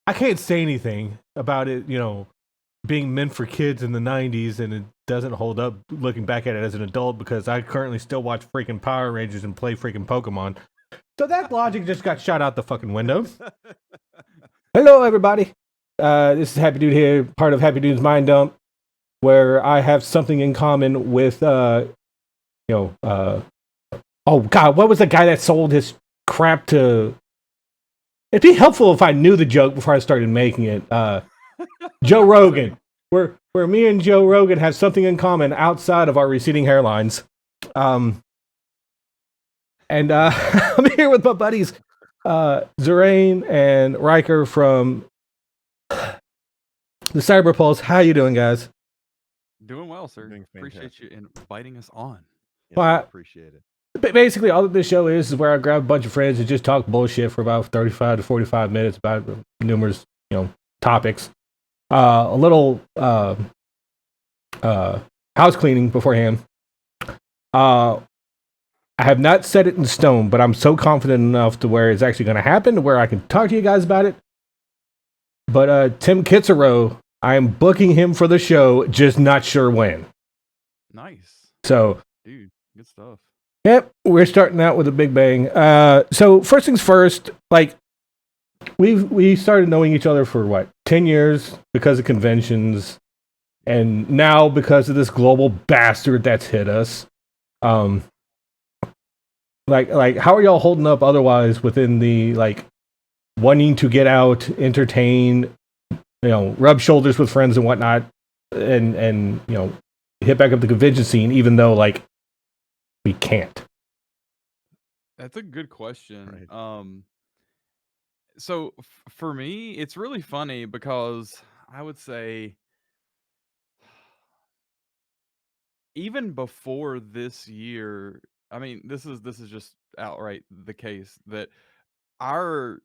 I can't say anything about it, being meant for kids in the 90s, and it doesn't hold up looking back at it as an adult because I currently still watch freaking Power Rangers and play freaking Pokemon. So that logic just got shot out the fucking window. Hello, everybody. This is Happy Dude here, part of Happy Dude's Mind Dump, where I have something in common with, oh God, what was the guy that sold his crap to... It'd be helpful if I knew the joke before I started making it. Joe Rogan. Where me and Joe Rogan have something in common outside of our receding hairlines. I'm here with my buddies, Xeraen and Ryker from the Cyber Pulse. How you doing, guys? Doing well, sir. Appreciate you inviting us on. Yes, I appreciate it. Basically, all that this show is where I grab a bunch of friends and just talk bullshit for about 35 to 45 minutes about numerous, topics. A little house cleaning beforehand. I have not set it in stone, but I'm so confident enough to where it's actually going to happen, to where I can talk to you guys about it. But Tim Kitzero, I am booking him for the show, just not sure when. Nice. So, dude, good stuff. Yep, we're starting out with a big bang. So first things first, we started knowing each other for 10 years because of conventions, and now because of this global bastard that's hit us. How are y'all holding up otherwise within the wanting to get out, entertain, rub shoulders with friends and whatnot, and hit back up the convention scene, even though we can't? That's a good question. Right. So for me, it's really funny because I would say even before this year, I mean, this is just outright the case that our,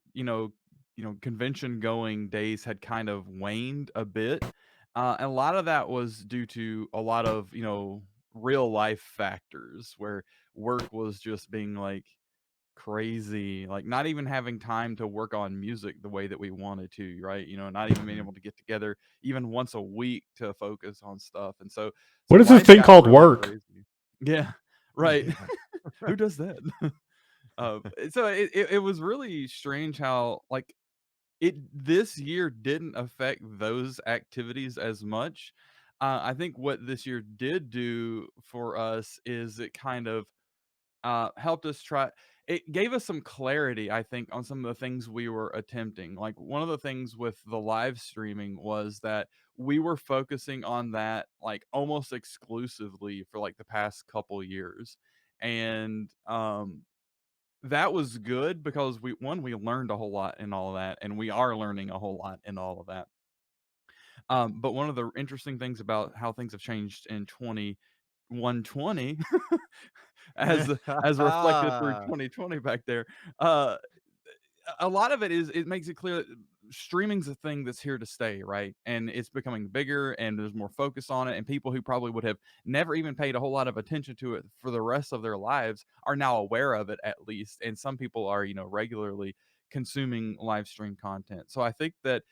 convention going days had kind of waned a bit. And a lot of that was due to a lot of, real life factors where work was just being crazy, not even having time to work on music the way that we wanted to, right? Not even being able to get together even once a week to focus on stuff. And so What is this life thing got called really work? crazy. Yeah, right. Who does that? So it was really strange how this year didn't affect those activities as much. I think what this year did do for us is it kind of helped us it gave us some clarity, I think, on some of the things we were attempting. Like one of the things with the live streaming was that we were focusing on that almost exclusively for the past couple years. And that was good because we learned a whole lot in all of that, and we are learning a whole lot in all of that. But one of the interesting things about how things have changed in 2120 as reflected through 2020 back there, a lot of it is, it makes it clear that streaming's a thing that's here to stay, right? And it's becoming bigger and there's more focus on it, and people who probably would have never even paid a whole lot of attention to it for the rest of their lives are now aware of it, at least. And some people are, regularly consuming live stream content. So I think that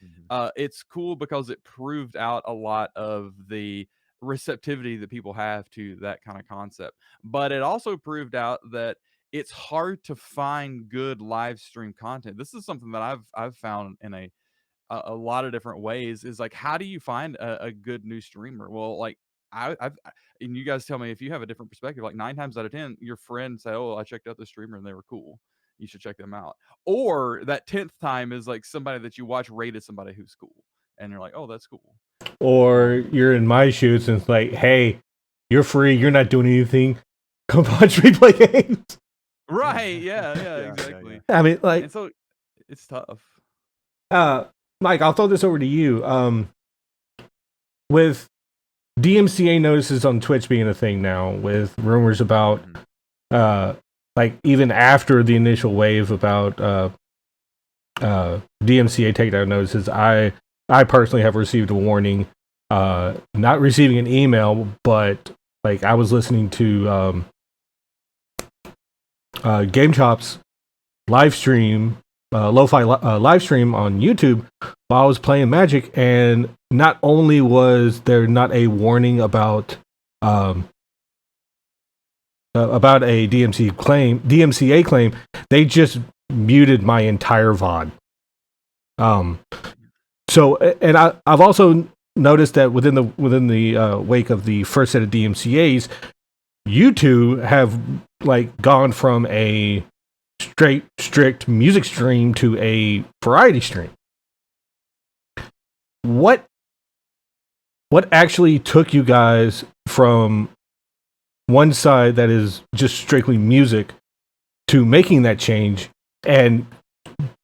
it's cool because it proved out a lot of the receptivity that people have to that kind of concept. But it also proved out that it's hard to find good live stream content. This is something that I've found in a lot of different ways, is how do you find a good new streamer? Well, and you guys tell me if you have a different perspective. 9 times out of 10, your friends say, "Oh, I checked out the streamer and they were cool. You should check them out." Or that 10th time is somebody that you watch rated somebody who's cool, and you're like, "Oh, that's cool." Or you're in my shoes and it's hey, you're free, you're not doing anything. Come watch me play games. Right? Yeah, exactly. Yeah. I mean, and so it's tough. Mike, I'll throw this over to you. With DMCA notices on Twitch being a thing now, with rumors about, even after the initial wave about DMCA takedown notices, I personally have received a warning. Not receiving an email, but I was listening to Game Chop's live stream live stream on YouTube while I was playing Magic, and not only was there not a warning about a DMCA claim, they just muted my entire VOD. So, and I've also noticed that within the wake of the first set of DMCA's, you two have like gone from a strict music stream to a variety stream. What actually took you guys from one side that is just strictly music to making that change? And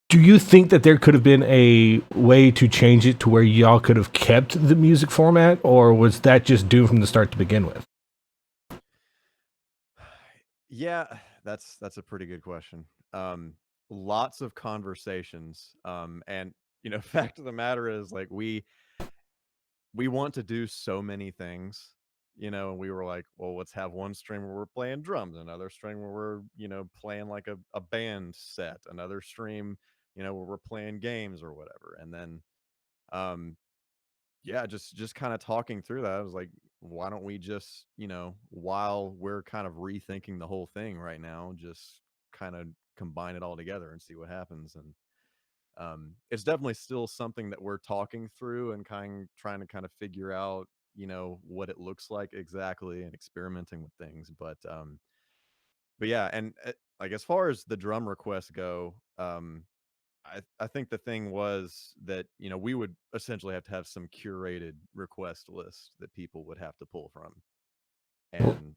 do you think that there could have been a way to change it to where y'all could have kept the music format, or was that just doomed from the start to begin with? Yeah, that's a pretty good question. Lots of conversations. And fact of the matter is, like, we want to do so many things, and we were like, well, let's have one stream where we're playing drums, another stream where we're, playing like a band set, another stream, where we're playing games or whatever. And then um yeah, just kind of talking through that, I was like, why don't we just, while we're kind of rethinking the whole thing right now, just kind of combine it all together and see what happens. And it's definitely still something that we're talking through and trying to kind of figure out, what it looks like exactly, and experimenting with things. But yeah, and like, as far as the drum requests go, I think the thing was that, we would essentially have to have some curated request list that people would have to pull from, and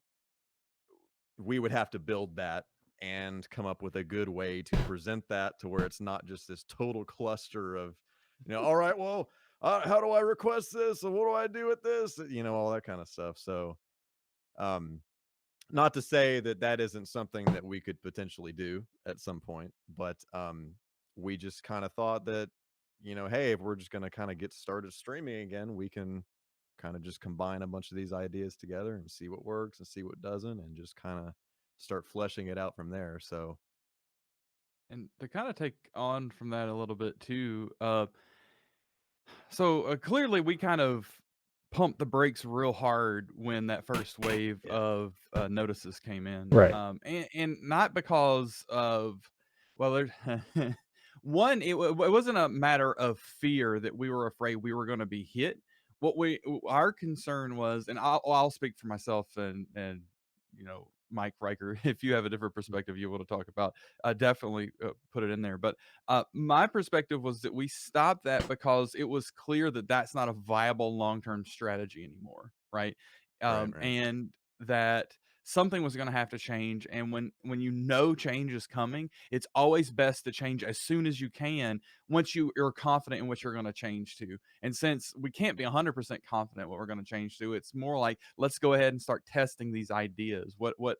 we would have to build that and come up with a good way to present that to where it's not just this total cluster of, all right, well, how do I request this, and what do I do with this, all that kind of stuff. So um not to say that that isn't something that we could potentially do at some point, but we just kind of thought that, hey, if we're just going to kind of get started streaming again, we can kind of just combine a bunch of these ideas together and see what works and see what doesn't, and just kind of start fleshing it out from there. So And to kind of take on from that a little bit too, so clearly we kind of pumped the brakes real hard when that first wave yeah, of notices came in, Right. and not because of, well, there's one, it wasn't a matter of fear that we were afraid we were going to be hit. Our concern was, and I'll speak for myself, and Mike Ryker, if you have a different perspective you want to talk about, definitely put it in there. But my perspective was that we stopped that because it was clear that that's not a viable long-term strategy anymore, right? right. And that something was going to have to change. And when change is coming, it's always best to change as soon as you can, once you are confident in what you're going to change to. And since we can't be 100% confident what we're going to change to, it's more like, let's go ahead and start testing these ideas.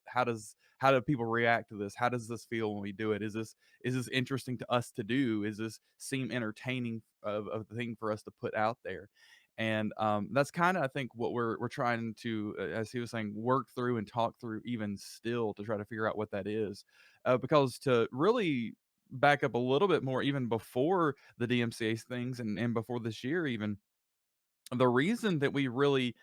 How do people react to this? How does this feel when we do it? Is this interesting to us to do? Is this seem entertaining of the thing for us to put out there? And that's kind of, I think, what we're trying to, as he was saying, work through and talk through even still, to try to figure out what that is, because to really back up a little bit more, even before the DMCA things, and before this year even, the reason that we really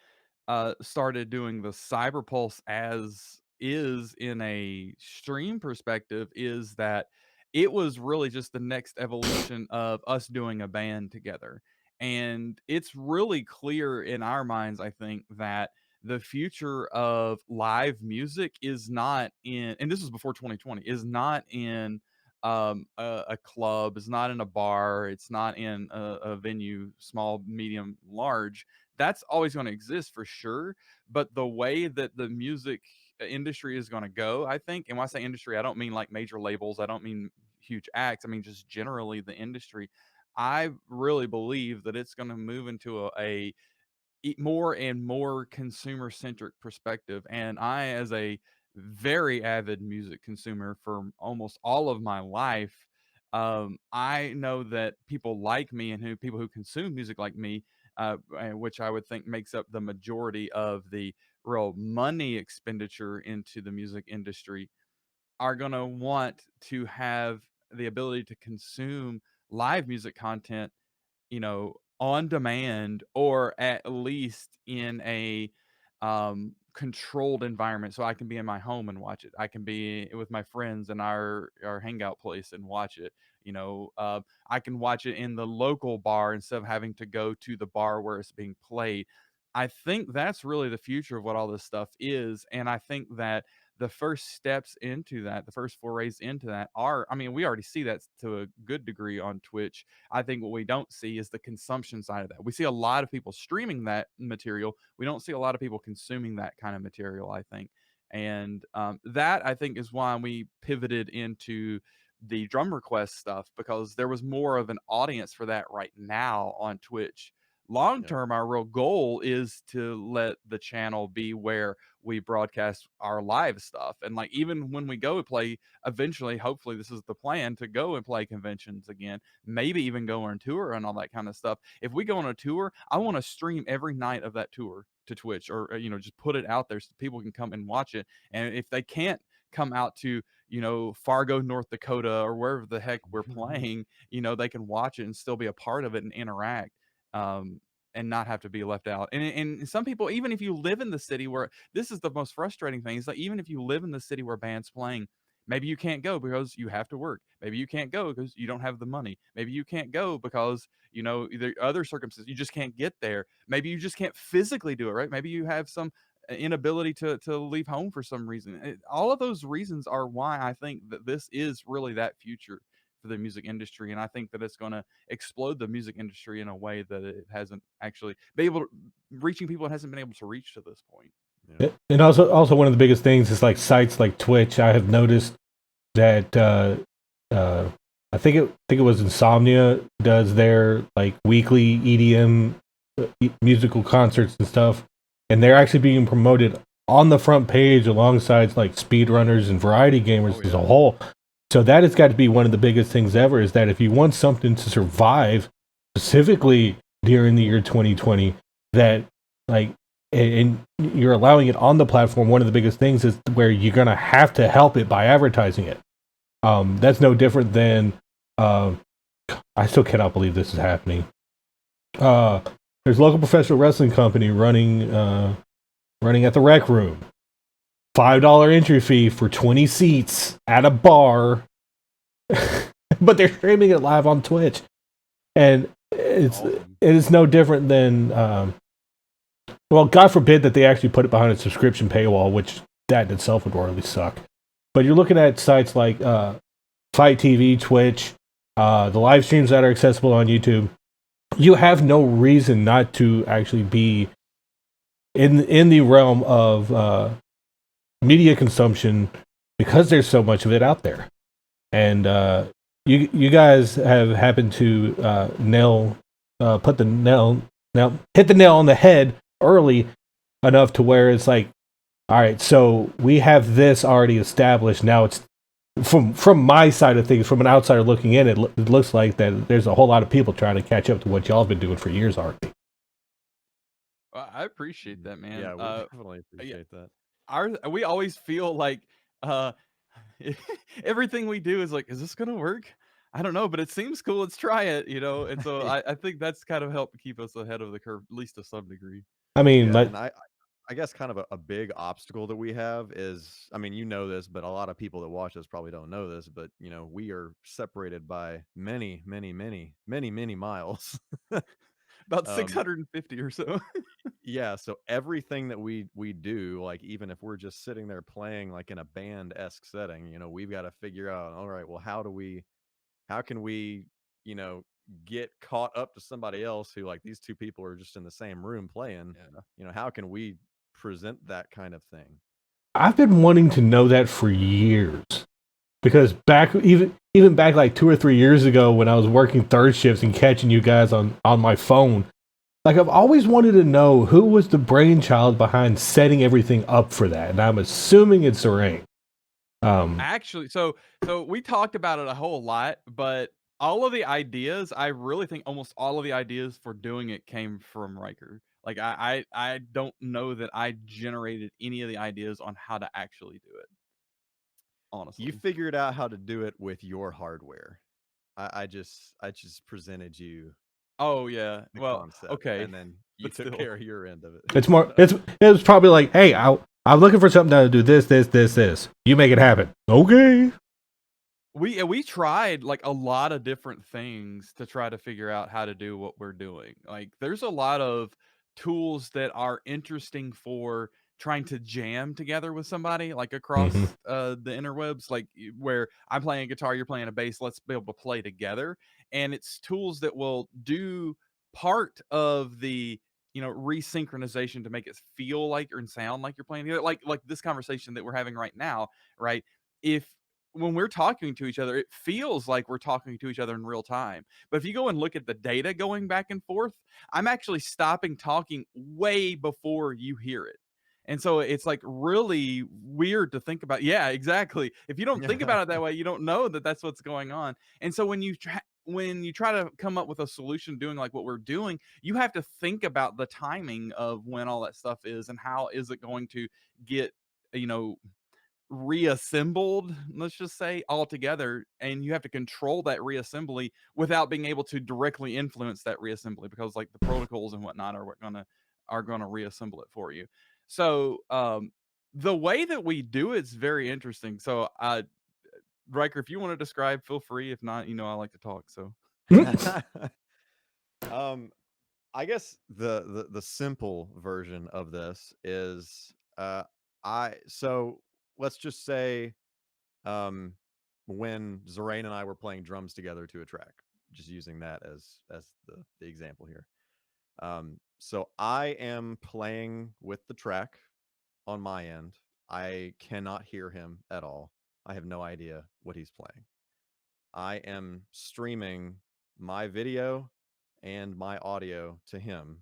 started doing the Cyber Pulse as is in a stream perspective is that it was really just the next evolution of us doing a band together. And it's really clear in our minds, I think, that the future of live music is not in, and this was before 2020, is not in a club, is not in a bar, it's not in a venue, small, medium, large. That's always going to exist for sure. But the way that the music industry is going to go, I think, and when I say industry, I don't mean like major labels, I don't mean huge acts, I mean just generally the industry. I really believe that it's going to move into a more and more consumer centric perspective. And I, as a very avid music consumer for almost all of my life, I know that people like me, and people who consume music like me, which I would think makes up the majority of the real money expenditure into the music industry, are going to want to have the ability to consume live music content, on demand, or at least in a controlled environment, so I can be in my home and watch it. I can be with my friends in our hangout place and watch it. I can watch it in the local bar instead of having to go to the bar where it's being played. I think that's really the future of what all this stuff is, and I think that the first steps into that, the first forays into that are, I mean, we already see that to a good degree on Twitch. I think what we don't see is the consumption side of that. We see a lot of people streaming that material. We don't see a lot of people consuming that kind of material, I think. And that, I think, is why we pivoted into the drum request stuff, because there was more of an audience for that right now on Twitch. Long Yeah. term, our real goal is to let the channel be where we broadcast our live stuff. And like, even when we go play, eventually, hopefully, this is the plan, to go and play conventions again, maybe even go on tour and all that kind of stuff. If we go on a tour, I want to stream every night of that tour to Twitch, or just put it out there so people can come and watch it. And if they can't come out to Fargo, North Dakota, or wherever the heck we're playing, they can watch it and still be a part of it and interact. And not have to be left out. And some people, even if you live in the city where, this is the most frustrating thing, is that even if you live in the city where band's playing, maybe you can't go because you have to work. Maybe you can't go because you don't have the money. Maybe you can't go because, either other circumstances, you just can't get there. Maybe you just can't physically do it, right? Maybe you have some inability to leave home for some reason. All of those reasons are why I think that this is really that future for the music industry, and I think that it's going to explode the music industry in a way that it hasn't actually been able to, reaching people it hasn't been able to reach to this point. Yeah. And also one of the biggest things is like sites like Twitch. I have noticed that I think it was Insomnia does their like weekly EDM musical concerts and stuff, and they're actually being promoted on the front page alongside like speedrunners and variety gamers as a whole. So that has got to be one of the biggest things ever, is that if you want something to survive, specifically during the year 2020, that like, and you're allowing it on the platform, one of the biggest things is where you're going to have to help it by advertising it. That's no different than, I still cannot believe this is happening. There's a local professional wrestling company running at the Rec Room. $5 entry fee for 20 seats at a bar, but they're streaming it live on Twitch, and it's no different than well, God forbid that they actually put it behind a subscription paywall, which that in itself would royally suck. But you're looking at sites like Fight TV, Twitch, the live streams that are accessible on YouTube. You have no reason not to actually be in the realm of media consumption, because there's so much of it out there. And you guys have happened to hit the nail on the head early enough to where it's like, all right, so we have this already established. Now it's from my side of things, from an outsider looking in, it looks like that there's a whole lot of people trying to catch up to what y'all have been doing for years already. Well, I appreciate that, man. Yeah, we definitely appreciate that. We always feel like everything we do is like, is this gonna work? I don't know, but it seems cool. Let's try it, And so I think that's kind of helped keep us ahead of the curve, at least to some degree. I mean, Yeah, like, and I guess kind of a big obstacle that we have is, I mean, you know this, but a lot of people that watch us probably don't know this, but we are separated by many, many, many, many, many miles. About 650 or so. Yeah, so everything that we do, like even if we're just sitting there playing like in a band-esque setting, we've got to figure out, all right, well, how can we, you know, get caught up to somebody else who, like, these two people are just in the same room playing. Yeah. How can we present that kind of thing? I've been wanting to know that for years, because even back like 2 or 3 years ago when I was working third shifts and catching you guys on my phone, like I've always wanted to know who was the brainchild behind setting everything up for that, and I'm assuming it's Xeraen. Actually, so we talked about it a whole lot, but all of the ideas, I really think almost all of the ideas for doing it came from Ryker. Like I don't know that I generated any of the ideas on how to actually do it. honestly. You figured out how to do it with your hardware. I just presented you Oh yeah. the Well, concept, okay, and then you but took still. care of your end of it. It's probably like, hey, I'm looking for something to do this. You make it happen. Okay. We tried like a lot of different things to try to figure out how to do what we're doing. Like there's a lot of tools that are interesting for trying to jam together with somebody like Mm-hmm. across the interwebs, like where I'm playing a guitar, you're playing a bass, let's be able to play together. And it's tools that will do part of the resynchronization to make it feel like and sound like you're playing together, like this conversation that we're having right now, right? If when we're talking to each other, it feels like we're talking to each other in real time. But if you go and look at the data going back and forth, I'm actually stopping talking way before you hear it. And so it's like really weird to think about. Yeah, exactly. If you don't think about it that way, you don't know that that's what's going on. And so when you try to come up with a solution doing like what we're doing, you have to think about the timing of when all that stuff is and how is it going to get, you know, reassembled, let's just say, all together, and you have to control that reassembly without being able to directly influence that reassembly because like the protocols and whatnot are gonna reassemble it for you. So the way that we do it's very interesting. So Riker, if you want to describe, feel free. If not, I like to talk. So um, I guess the simple version of this is I so let's just say um when Xeraen and I were playing drums together to a track, just using that as the example here. So I am playing with the track on my end. I cannot hear him at all. I have no idea what he's playing. I am streaming my video and my audio to him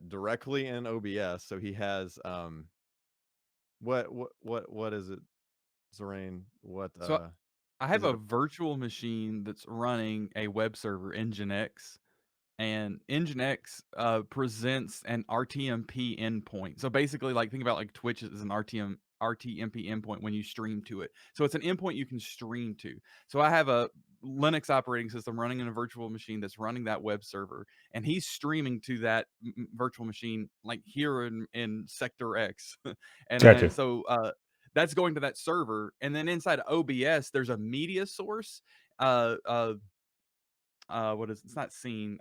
directly in OBS. So he has what is it, Xeraen? What so I is have it a virtual machine that's running a web server, Nginx, and Nginx presents an RTMP endpoint. So basically, like think about like Twitch is an RTMP endpoint when you stream to it. So it's an endpoint you can stream to. So I have a Linux operating system running in a virtual machine that's running that web server, and he's streaming to that virtual machine like here in Sector X, and then Gotcha. so that's going to that server, and then inside OBS there's a media source. Uh, uh, what is it's not scene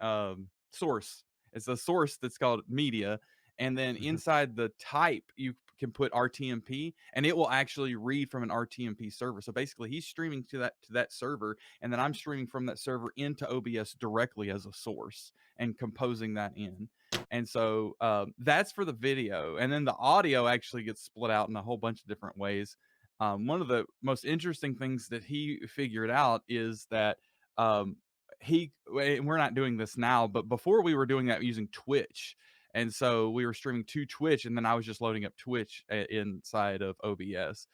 source. It's a source that's called media, and then Mhm. inside the type you can put RTMP, and it will actually read from an RTMP server. So basically, he's streaming to that server, and then I'm streaming from that server into OBS directly as a source and composing that in. And so that's for the video, and then the audio actually gets split out in a whole bunch of different ways. One of the most interesting things that he figured out is that um, we're not doing this now, but before we were doing that using Twitch. And so we were streaming to Twitch, and then I was just loading up Twitch inside of OBS.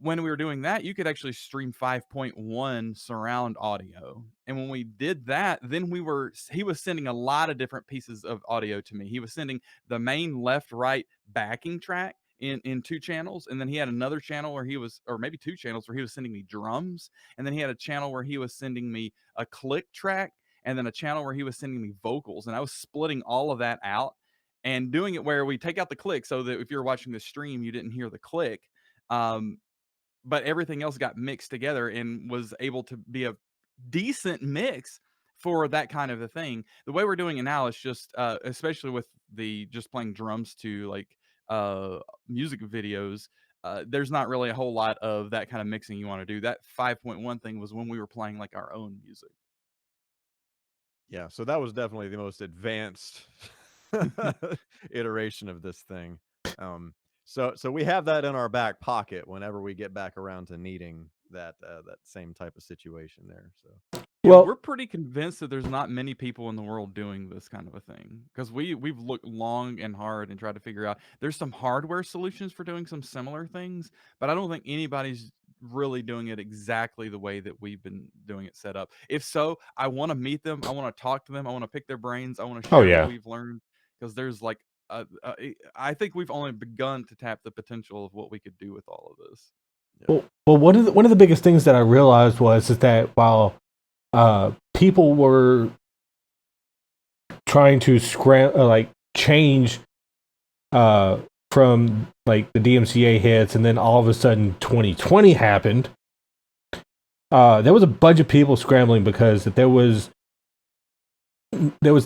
When we were doing that, you could actually stream 5.1 surround audio. And when we did that, then he was sending a lot of different pieces of audio to me. He was sending the main left right backing track in two channels, and then he had another channel where he was, or maybe two channels where he was sending me drums, and then he had a channel where he was sending me a click track, and then a channel where he was sending me vocals, and I was splitting all of that out and doing it where we take out the click so that if you're watching the stream you didn't hear the click. um, but everything else got mixed together and was able to be a decent mix for that kind of a thing. The way we're doing it now is just especially with the just playing drums to like uh music videos, there's not really a whole lot of that kind of mixing you want to do. That 5.1 thing was when we were playing like our own music. Yeah, so that was definitely the most advanced iteration of this thing. So we have that in our back pocket whenever we get back around to needing that same type of situation there. So Yeah, Well, we're pretty convinced that there's not many people in the world doing this kind of a thing because we've looked long and hard and tried to figure out. There's some hardware solutions for doing some similar things, but I don't think anybody's really doing it exactly the way that we've been doing it set up. If so, I want to meet them. I want to talk to them. I want to pick their brains. I want to oh share what yeah. we've learned because there's like I think we've only begun to tap the potential of what we could do with all of this. Well, one of the biggest things that I realized is that while people were trying to change from like the DMCA hits, and then all of a sudden 2020 happened. There was a bunch of people scrambling because there was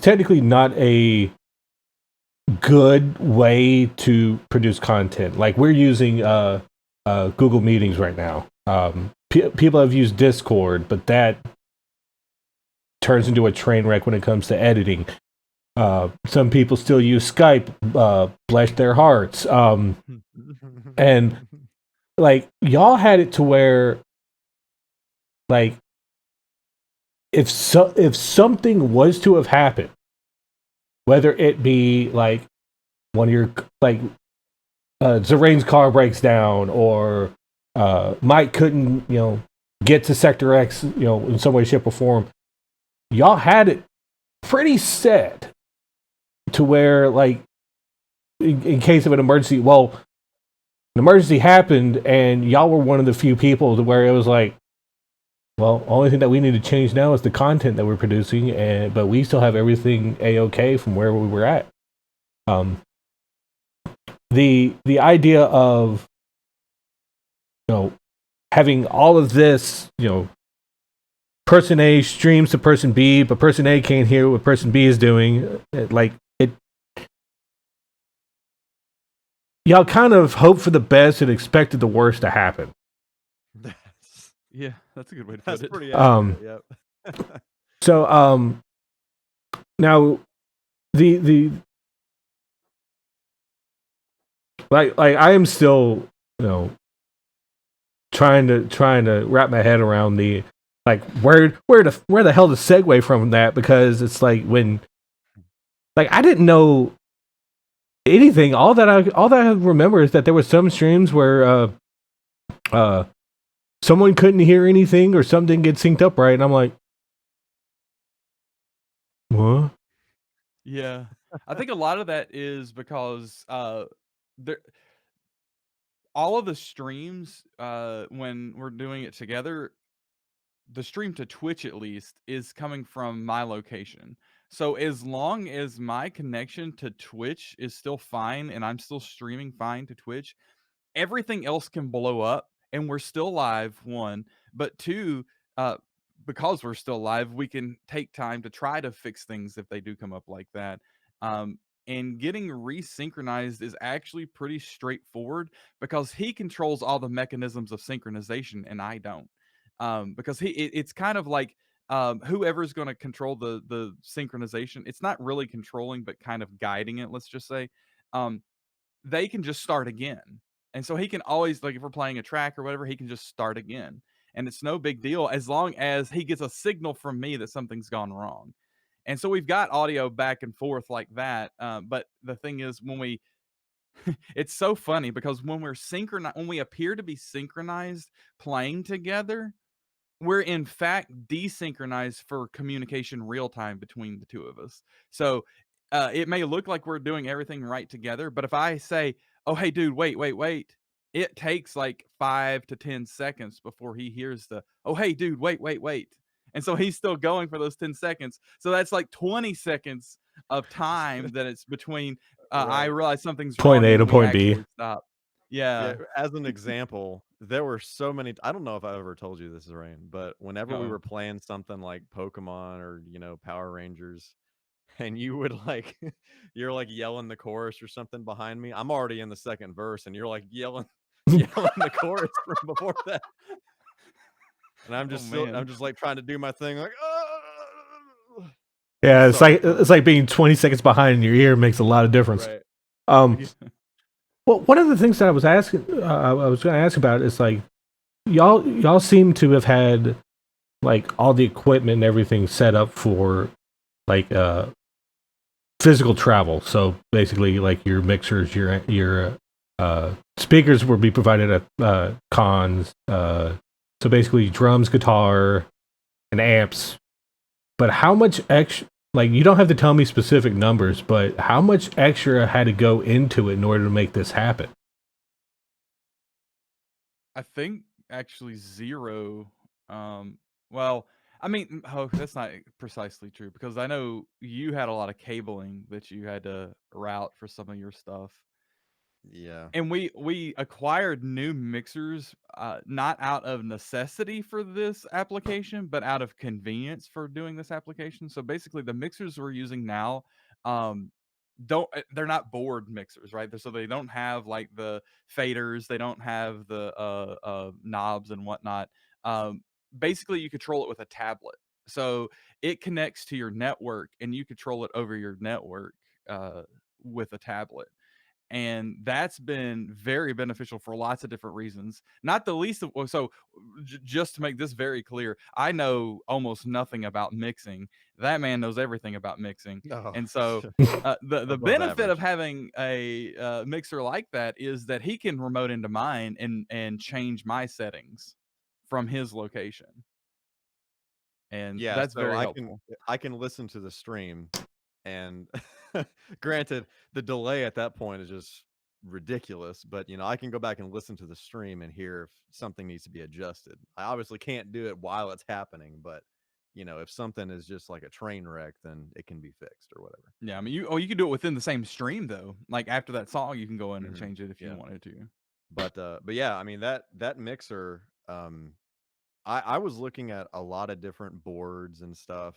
technically not a good way to produce content. Like we're using Google Meetings right now. People have used Discord, but that turns into a train wreck when it comes to editing. Some people still use Skype, bless their hearts. And like y'all had it to where like if something was to have happened, whether it be like one of your like Xeraen's car breaks down, or Mike couldn't get to Sector X in some way, shape, or form, y'all had it pretty set to where like in case of an emergency, well, an emergency happened and y'all were one of the few people to where it was like, well, only thing that we need to change now is the content that we're producing, but we still have everything a-okay from where we were at. The idea of having all of this, person A streams to person B, but person A can't hear what person B is doing. Y'all kind of hoped for the best and expected the worst to happen. Yeah, that's a good way to put it. That's pretty accurate. Yep. So now the like I am still trying to wrap my head around the like where the hell to segue from that, because it's like when like I didn't know anything. All that I remember is that there were some streams where someone couldn't hear anything or something get synced up right, and I'm like, what? Yeah, I think a lot of that is because there all of the streams when we're doing it together, the stream to Twitch at least is coming from my location. So as long as my connection to Twitch is still fine and I'm still streaming fine to Twitch, everything else can blow up and we're still live, one. But two, because we're still live, we can take time to try to fix things if they do come up like that. And getting resynchronized is actually pretty straightforward because he controls all the mechanisms of synchronization and I don't. Because it's kind of like whoever's going to control the synchronization, it's not really controlling but kind of guiding it, let's just say. They can just start again. And so he can always, like if we're playing a track or whatever, he can just start again. And it's no big deal as long as he gets a signal from me that something's gone wrong. And so we've got audio back and forth like that. But the thing is, when we, it's so funny because when we're synchronized, when we appear to be synchronized playing together, we're in fact desynchronized for communication real time between the two of us. So it may look like we're doing everything right together, but if I say, oh, hey, dude, wait, it takes like 5 to 10 seconds before he hears the, oh, hey, dude, wait. And so he's still going for those 10 seconds. So that's like 20 seconds of time that it's between I realize something's Point wrong A and to we point B. actually stop. Yeah. As an example, there were so many. I don't know if I ever told you this, Rain, but whenever we were playing something like Pokemon or Power Rangers, and you would like you're like yelling the chorus or something behind me, I'm already in the second verse, and you're like yelling the chorus from before that, and I'm just I'm just like trying to do my thing, like yeah, it's like being 20 seconds behind in your ear makes a lot of difference. Right. Well, one of the things that I was asking, I was going to ask about is like, y'all seem to have had like all the equipment and everything set up for like physical travel. So basically, like your mixers, your speakers will be provided at cons. So basically, drums, guitar, and amps. But how much extra? like you don't have to tell me specific numbers, but how much extra had to go into it in order to make this happen? I think actually zero. Um, well, I mean, oh, that's not precisely true because I know you had a lot of cabling that you had to route for some of your stuff. Yeah. And we acquired new mixers, not out of necessity for this application, but out of convenience for doing this application. So basically, the mixers we're using now, um, they're not board mixers, right? So they don't have like the faders, they don't have the knobs and whatnot. Um, Basically, you control it with a tablet, so it connects to your network, and you control it over your network with a tablet, and that's been very beneficial for lots of different reasons, not the least of so just to make this very clear, I know almost nothing about mixing. That man knows everything about mixing. Oh, And so the above benefit of average. having a mixer like that is that he can remote into mine and change my settings from his location, and Yeah, that's so very helpful. I can listen to the stream, and granted, the delay at that point is just ridiculous, but, you know, I can go back and listen to the stream and hear if something needs to be adjusted. I obviously can't do it while it's happening, but, you know, if something is just like a train wreck, then it can be fixed or whatever. Yeah, I mean, you can do it within the same stream though. Like after that song, you can go in and Mhm. change it if you Yeah. wanted to. But yeah, I mean, that mixer, I was looking at a lot of different boards and stuff,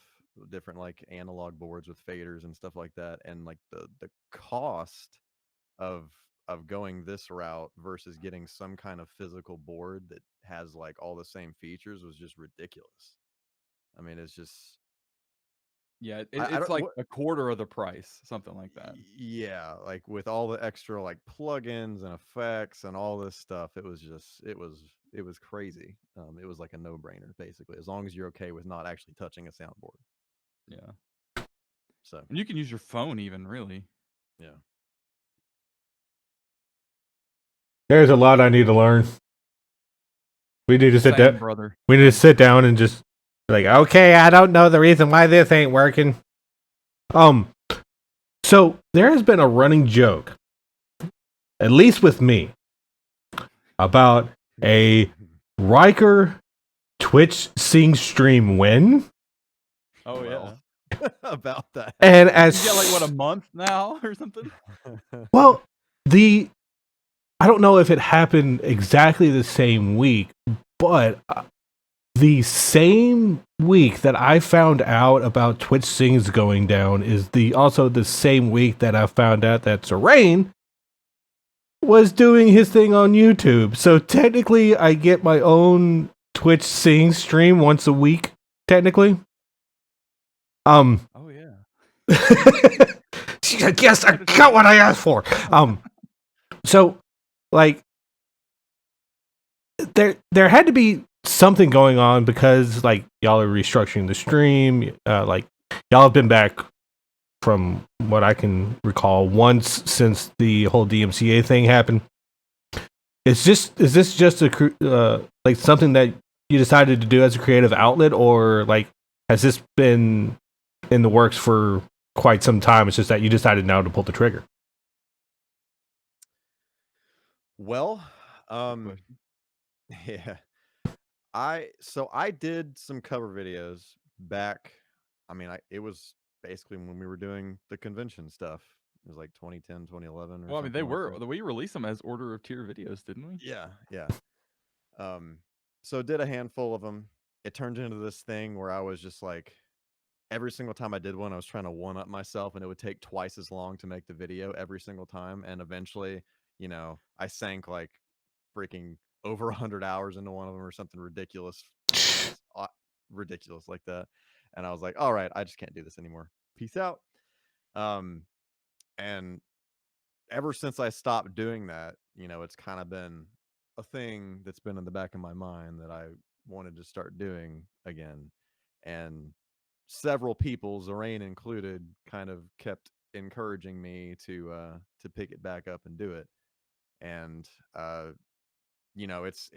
different like analog boards with faders and stuff like that, and like the cost of going this route versus getting some kind of physical board that has like all the same features was just ridiculous. I mean, it's just Yeah, I it's don't like what a quarter of the price, something like that. yeah, like with all the extra like plugins and effects and all this stuff, it was just it was crazy. It was like a no brainer basically, as long as you're okay with not actually touching a soundboard. Yeah. So And you can use your phone even, really. yeah. There's a lot I need to learn. We need to sit Same, down. brother. We need to Same. sit down and just like, okay, I don't know the reason why this ain't working. Um, so there has been a running joke, at least with me, about a Ryker Twitch Sing stream win, Oh Well, yeah. about that. and He's got like what, a as month now or something? well, the I don't know if it happened exactly the same week, but the same week that I found out about Twitch Sings going down is also the same week that I found out that Xeraen was doing his thing on YouTube. So technically, I get my own Twitch Sing stream once a week. Technically, Oh yeah. she's like, yes, I got what I asked for. So like there had to be something going on because like y'all are restructuring the stream. Like y'all have been back from what I can recall once since the whole DMCA thing happened. Is this just a like something that you decided to do as a creative outlet, or like has this been in the works for quite some time? It's just that you decided now to pull the trigger. Well, Good question. yeah. I did some cover videos back. I mean, I it was basically when we were doing the convention stuff. It was like 2010, 2011 or Well, I mean, they something like were that. we released them as order of tier videos, didn't we? Yeah, yeah. Um, so did a handful of them. It turned into this thing where I was just like, every single time I did one, I was trying to one up myself, and it would take twice as long to make the video every single time. And eventually, you know, I sank like freaking over 100 hours into one of them or something ridiculous, just ridiculous like that. And I was like, all right, I just can't do this anymore. Peace out. Um, and ever since I stopped doing that, you know, it's kind of been a thing that's been in the back of my mind that I wanted to start doing again. And several people, Xeraen included, kind of kept encouraging me to pick it back up and do it. And you know, it's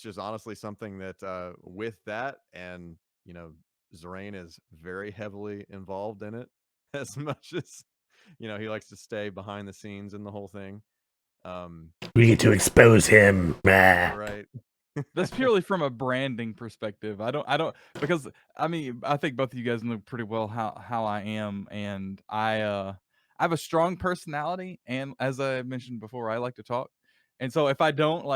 just honestly something that with that and, you know, Xeraen is very heavily involved in it, as much as he likes to stay behind the scenes in the whole thing. We get to expose him. Right. That's purely from a branding perspective. I don't because I mean I think both of you guys know pretty well how I am, and I have a strong personality, and as I mentioned before, I like to talk, and so if I don't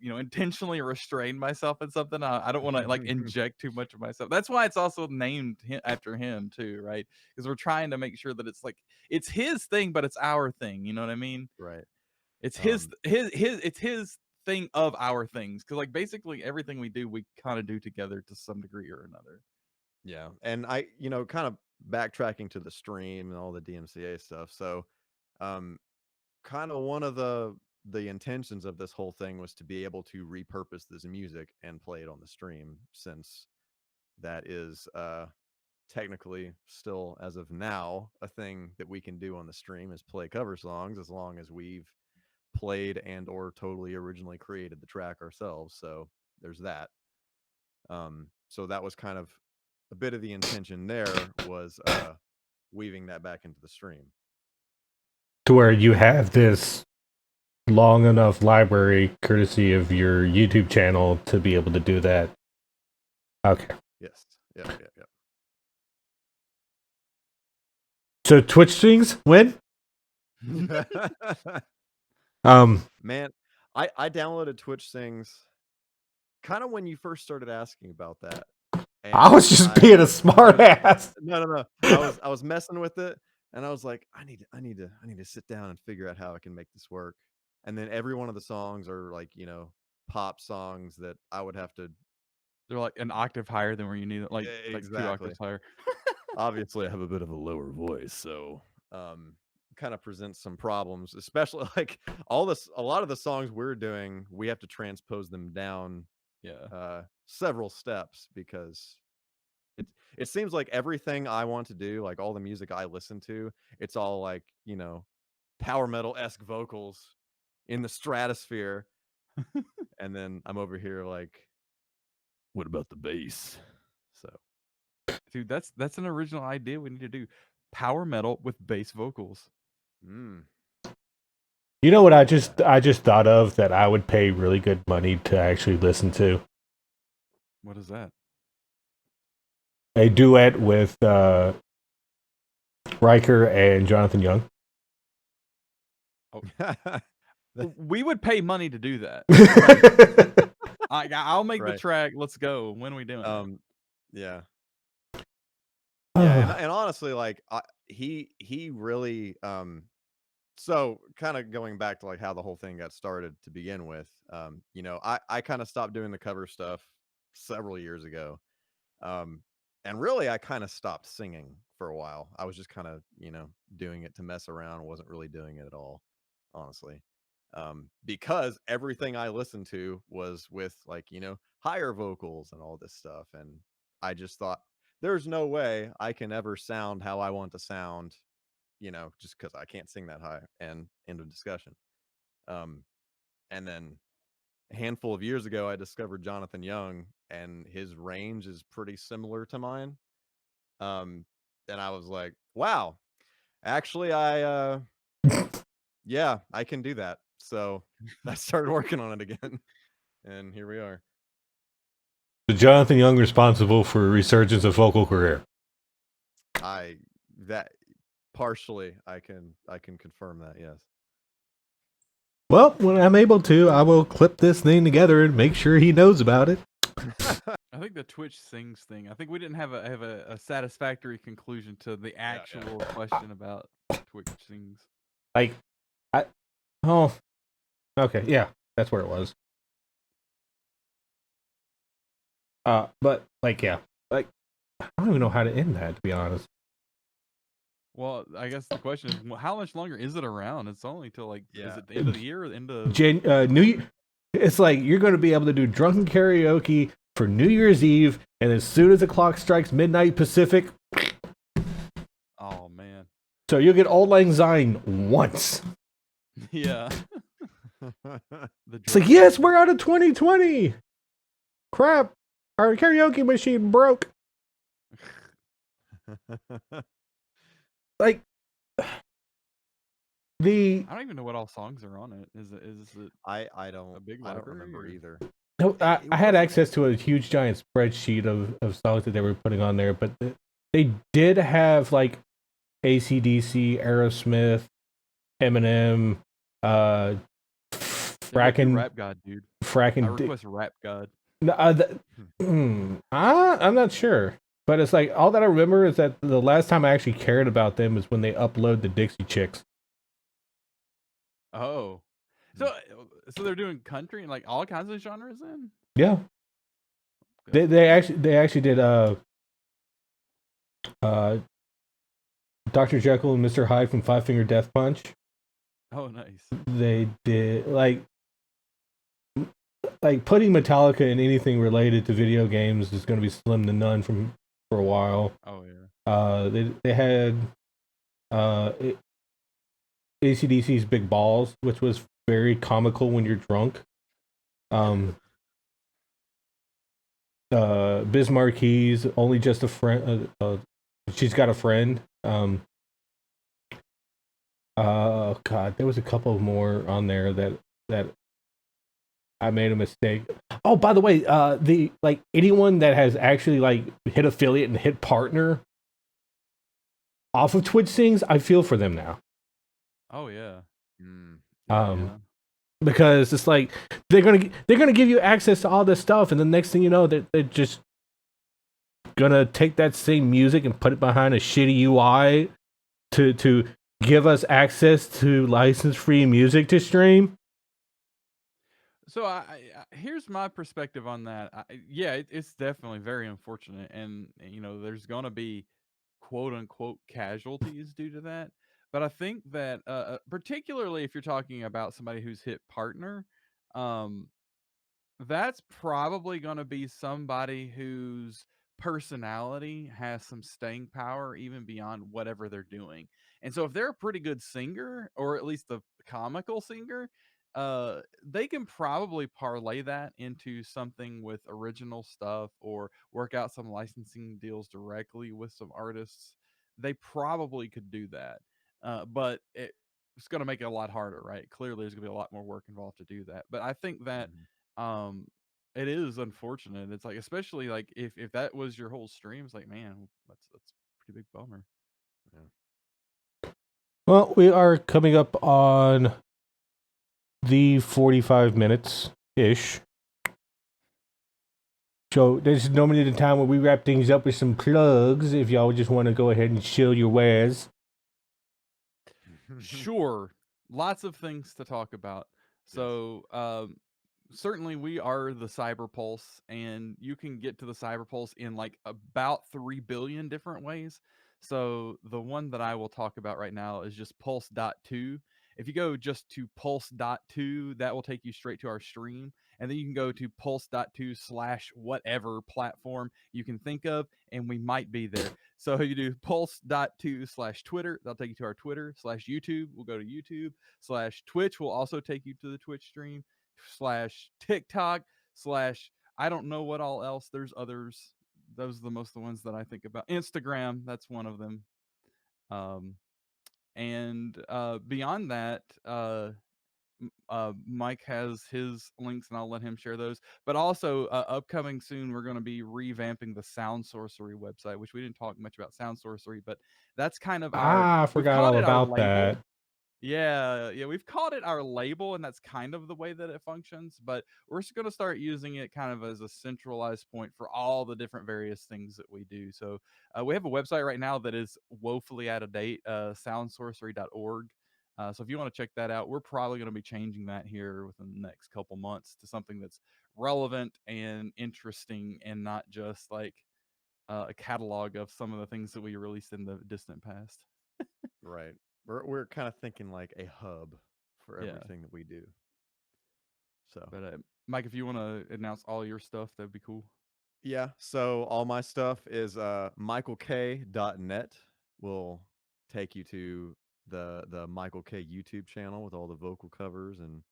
intentionally restrain myself in something, I don't want to like inject too much of myself. That's why it's also named after him too, right? Because we're trying to make sure that it's like it's his thing, but it's our thing. You know what I mean? Right. It's his thing of our things, because like basically everything we do we kind of do together to some degree or another. Yeah. And I, kind of backtracking to the stream and all the DMCA stuff. So, um, kind of one of the intentions of this whole thing was to be able to repurpose this music and play it on the stream, since that is technically still, as of now, a thing that we can do on the stream is play cover songs, as long as we've played and or totally originally created the track ourselves. So there's that. So that was kind of a bit of the intention there, was weaving that back into the stream. To where you have this long enough library, courtesy of your YouTube channel, to be able to do that. Okay. Yes. Yeah. So Twitch streams when? Yeah. Um, Man, I downloaded Twitch things kind of when you first started asking about that. And I was just being a smart ass. No. I was messing with it, and I was like, I need to sit down and figure out how I can make this work. And then every one of the songs are like, pop songs that I would have to. They're like an octave higher than where you need it, like like 2 octaves higher. Obviously, I have a bit of a lower voice, so kind of presents some problems, especially like a lot of the songs we're doing, we have to transpose them down several steps, because it seems like everything I want to do, like all the music I listen to, it's all like, power metal-esque vocals in the stratosphere. And then I'm over here like, what about the bass? So, Dude, that's an original idea we need to do. Power metal with bass vocals. You know what I just thought of that I would pay really good money to actually listen to? What is that? A duet with Ryker and Jonathan Young. Oh. We would pay money to do that. I'll make the track. Let's go. When are we doing it? Yeah. Yeah, and honestly, like he really so kind of going back to like how the whole thing got started to begin with, I kind of stopped doing the cover stuff several years ago. And really I kind of stopped singing for a while. I was just kind of, doing it to mess around, wasn't really doing it at all, honestly. Because everything I listened to was with like, higher vocals and all this stuff, and I just thought there's no way I can ever sound how I want to sound, just because I can't sing that high, and end of discussion. And then a handful of years ago, I discovered Jonathan Young, and his range is pretty similar to mine. And I was like, wow, actually, yeah, I can do that. So I started working on it again, and here we are. Jonathan Young responsible for a resurgence of vocal career. That partially I can confirm that, yes. Well, when I'm able to, I will clip this thing together and make sure he knows about it. I think the Twitch sings thing. I think we didn't have a satisfactory conclusion to the actual question about Twitch sings. Okay, yeah, that's where it was. But like, yeah, like I don't even know how to end that, to be honest. Well, I guess the question is, how much longer is it around? It's only till like, is it the end of the year or the end of New Year? It's like you're going to be able to do drunken karaoke for New Year's Eve, and as soon as the clock strikes midnight Pacific, oh man! So you'll get Auld Lang Syne once. Yeah. It's like, yes, we're out of 2020. Crap, our karaoke machine broke. Like the I don't even know what all songs are on it. Is it I a don't big I don't library remember or? either. no, It I had wasn't. access to a huge giant spreadsheet of songs that they were putting on there, but they did have like AC/DC, Aerosmith, Eminem, uh, Yeah, what you fracking, Rap God, dude? I fracking. request Rap God. No, I'm not sure, but it's like all that I remember is that the last time I actually cared about them is when they upload the Dixie Chicks. Oh, so they're doing country and like all kinds of genres then. Yeah, Good. they actually did uh Dr. Jekyll and Mr. Hyde from Five Finger Death Punch. Oh, nice. They did like putting Metallica in anything related to video games is going to be slim to none for a while. Oh yeah. They had uh AC/DC's Big Balls, which was very comical when you're drunk. Bismarck Keys, only just a friend. She's got a friend. God, there was a couple more on there that I made a mistake. Oh, by the way, the like anyone that has actually like hit affiliate and hit partner off of Twitch things, I feel for them now. Oh yeah. Mm. Yeah. Because it's like they're gonna give you access to all this stuff, and the next thing you know, they're just gonna take that same music and put it behind a shitty UI to give us access to license free music to stream. So here's my perspective on that. Yeah, it's definitely very unfortunate, and there's gonna be quote unquote casualties due to that. But I think that particularly if you're talking about somebody who's hit partner, um, that's probably going to be somebody whose personality has some staying power even beyond whatever they're doing. And so if they're a pretty good singer or at least a comical singer, they can probably parlay that into something with original stuff or work out some licensing deals directly with some artists. They probably could do that. But it's going to make it a lot harder, right? Clearly there's going to be a lot more work involved to do that. But I think that um it is unfortunate. It's like, especially like if that was your whole stream, it's like, man, that's a pretty big bummer. Yeah. Well, we are coming up on the 45 minutes ish. So this is normally the time where we wrap things up with some plugs. If y'all just want to go ahead and shill your wares. Sure, lots of things to talk about. So certainly we are the Cyber Pulse, and you can get to the Cyber Pulse in like about 3 billion different ways. So the one that I will talk about right now is just Pulse.to. If you go just to Pulse.to, that will take you straight to our stream. And then you can go to Pulse.to/whatever platform you can think of, and we might be there. So you do Pulse.to/Twitter, that'll take you to our Twitter/YouTube. We'll go to YouTube/Twitch, will also take you to the Twitch stream /TikTok/ I don't know what all else. There's others. Those are the ones that I think about. Instagram, that's one of them. And beyond that, Mike has his links, and I'll let him share those. But also, upcoming soon, we're going to be revamping the Sound Sorcery website, which we didn't talk much about Sound Sorcery, but that's kind of I we've forgot called all it our about label. that. Yeah, we've called it our label, and that's kind of the way that it functions. But we're just going to start using it kind of as a centralized point for all the different various things that we do. So we have a website right now that is woefully out of date, soundsorcery.org. So if you want to check that out, we're probably going to be changing that here within the next couple months to something that's relevant and interesting, and not just like a catalog of some of the things that we released in the distant past. Right. We're kind of thinking like a hub for Yeah. everything that we do. So But Mike, if you want to announce all your stuff, that'd be cool. yeah, so all my stuff is michaelk.net will take you to the Michael K YouTube channel with all the vocal covers and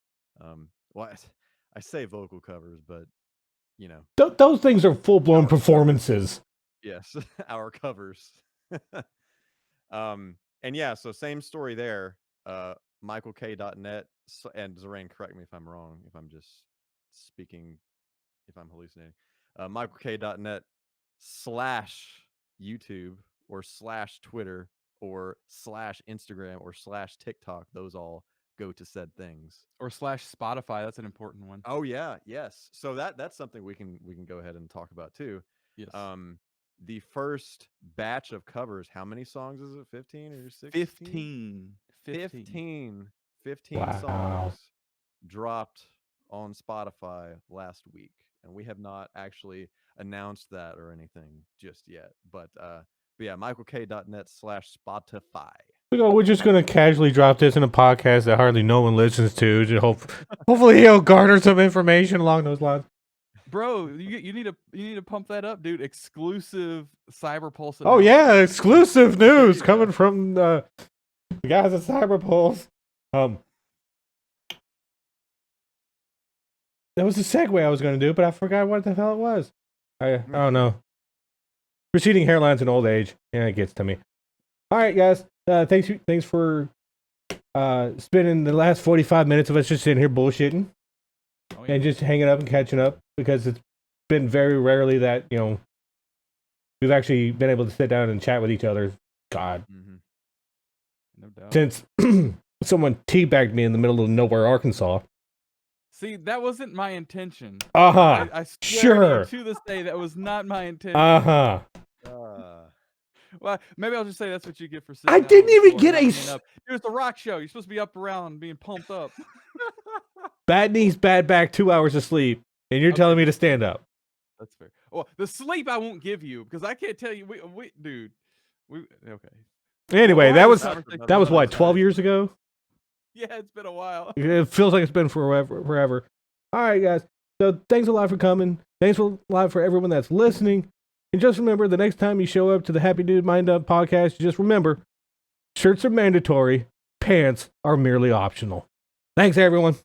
well I say vocal covers, but you know, Those things are full blown our covers. performances. Yes, our covers. And yeah, so same story there. MichaelK.net and Xeraen, correct me if I'm wrong, if I'm just speaking, if I'm hallucinating. MichaelK.net / YouTube or / Twitter or / Instagram or / TikTok. Those all go to said things. Or / Spotify. That's an important one. Oh yeah, yes. So that's something we can go ahead and talk about too. Yes. The first batch of covers, how many songs is it? 15 or 16? 15 Wow. songs dropped on Spotify last week, and we have not actually announced that or anything just yet. But yeah, michaelk.net / Spotify. We're just gonna casually drop this in a podcast that hardly no one listens to. Hopefully he'll garner some information along those lines. Bro, you need to pump that up, dude. Exclusive Cyber Pulse. Oh yeah, exclusive news coming from the guys at Cyber Pulse. That was the segue I was going to do, but I forgot what the hell it was. I don't know. Receding hairlines and old age. Yeah, it gets to me. All right, guys. Thanks for spending the last 45 minutes of us just sitting here bullshitting and just hanging up and catching up, because it's been very rarely that, we've actually been able to sit down and chat with each other. God. No doubt. Since someone teabagged me in the middle of nowhere, Arkansas. See, that wasn't my intention. Uh-huh. I swear Sure. to this day, that was not my intention. Uh-huh. Well, maybe I'll just say that's what you get for sitting. I didn't even get a... It's a rock show. You're supposed to be up around being pumped up. Bad knees, bad back, 2 hours of sleep, and you're telling me to stand up. That's fair. Well, the sleep I won't give you, because I can't tell you. Dude. Okay. Anyway, that was what, 12 years ago? Yeah, it's been a while. It feels like it's been forever. All right, guys. So thanks a lot for coming. Thanks a lot for everyone that's listening. And just remember, the next time you show up to the Happy Dude Mind Up podcast, just remember, shirts are mandatory, pants are merely optional. Thanks, everyone.